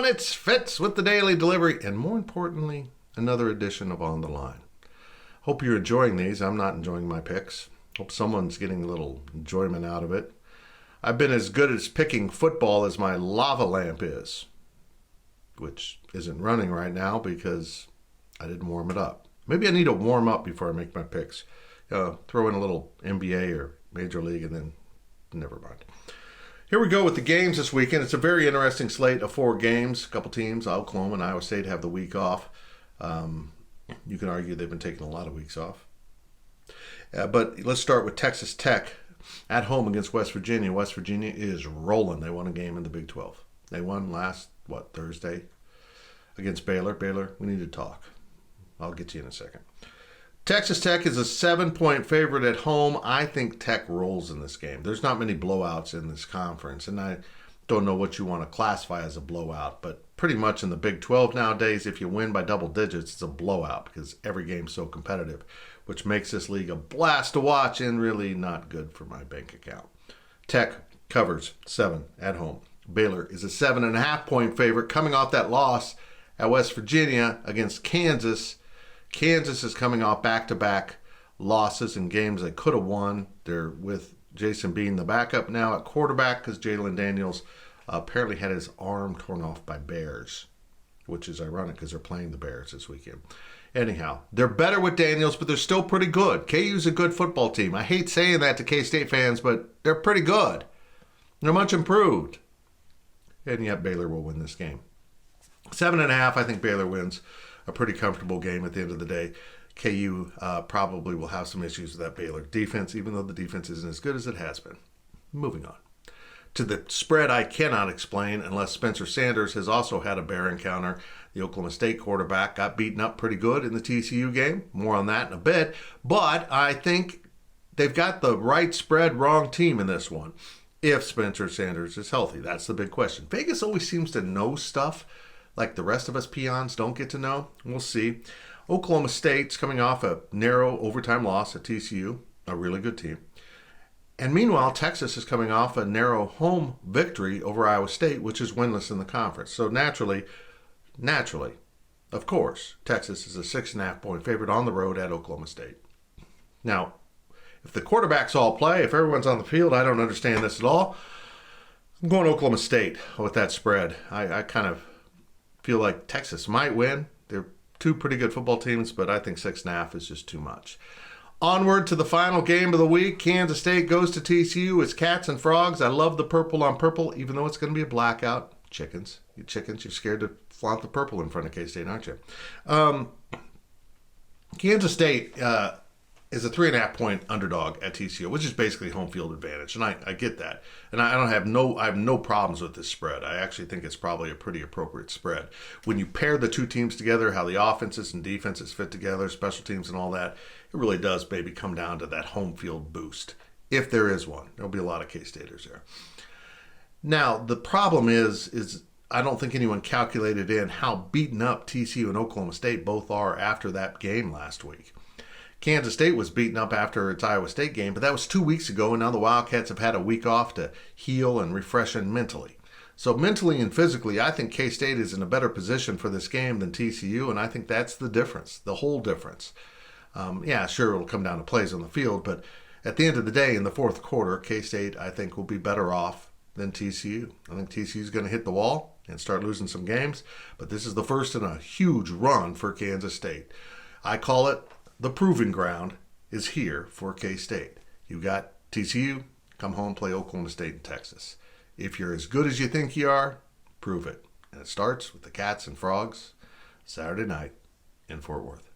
everyone, it's Fitz with the Daily Delivery, and more importantly, another edition of On the Line. Hope you're enjoying these. I'm not enjoying my picks. Hope someone's getting a little enjoyment out of it. I've been as good at picking football as my lava lamp is, which isn't running right now because I didn't warm it up. Maybe I need to warm up before I make my picks. Throw in a little NBA or Major League and then never mind. Here we go with the games this weekend. It's a very interesting slate of 4 games. A couple teams, Oklahoma and Iowa State, have the week off. You can argue they've been taking a lot of weeks off. But let's start with Texas Tech at home against West Virginia. West Virginia is rolling. They won a game in the Big 12. They won last, Thursday against Baylor. Baylor, we need to talk. I'll get to you in a second. Texas Tech is a 7-point favorite at home. I think Tech rolls in this game. There's not many blowouts in this conference, and I don't know what you want to classify as a blowout, but pretty much in the Big 12 nowadays, if you win by double digits, it's a blowout because every game's so competitive, which makes this league a blast to watch and really not good for my bank account. Tech covers 7 at home. Baylor is a 7.5-point favorite coming off that loss at West Virginia against Kansas. Kansas is coming off back-to-back losses in games they could have won. They're with Jason Bean, the backup now at quarterback, because Jalen Daniels apparently had his arm torn off by Bears, which is ironic because they're playing the Bears this weekend. Anyhow, they're better with Daniels, but they're still pretty good. KU's a good football team. I hate saying that to K-State fans, but they're pretty good. They're much improved. And yet Baylor will win this game. 7.5, I think Baylor wins. A pretty comfortable game at the end of the day. KU probably will have some issues with that Baylor defense, even though the defense isn't as good as it has been. Moving on. To the spread I cannot explain unless Spencer Sanders has also had a bear encounter. The Oklahoma State quarterback got beaten up pretty good in the TCU game. More on that in a bit. But I think they've got the right spread, wrong team in this one. If Spencer Sanders is healthy, that's the big question. Vegas always seems to know stuff like the rest of us peons don't get to know. We'll see. Oklahoma State's coming off a narrow overtime loss at TCU, a really good team. And meanwhile, Texas is coming off a narrow home victory over Iowa State, which is winless in the conference. So naturally, of course, Texas is a 6.5-point favorite on the road at Oklahoma State. Now, if the quarterbacks all play, if everyone's on the field, I don't understand this at all. I'm going Oklahoma State with that spread. I kind of feel like Texas might win. They're 2 pretty good football teams, but I think 6.5 is just too much. Onward to the final game of the week. Kansas State goes to TCU. It's cats and frogs. I love the purple on purple, even though it's going to be a blackout. Chickens. You chickens, you're scared to flaunt the purple in front of K-State, aren't you? Kansas State is a 3.5-point underdog at TCU, which is basically home field advantage, and I get that. And I have no problems with this spread. I actually think it's probably a pretty appropriate spread. When you pair the 2 teams together, how the offenses and defenses fit together, special teams and all that, it really does maybe come down to that home field boost, if there is one. There'll be a lot of K-Staters there. Now, the problem is I don't think anyone calculated in how beaten up TCU and Oklahoma State both are after that game last week. Kansas State was beaten up after its Iowa State game, but that was 2 weeks ago, and now the Wildcats have had a week off to heal and refresh mentally. So mentally and physically, I think K-State is in a better position for this game than TCU, and I think that's the difference, the whole difference. Yeah, sure, it'll come down to plays on the field, but at the end of the day, in the fourth quarter, K-State, I think, will be better off than TCU. I think TCU is going to hit the wall and start losing some games, but this is the first in a huge run for Kansas State. I call it the proving ground is here for K-State. You got TCU, come home, play Oklahoma State and Texas. If you're as good as you think you are, prove it. And it starts with the Cats and Frogs Saturday night in Fort Worth.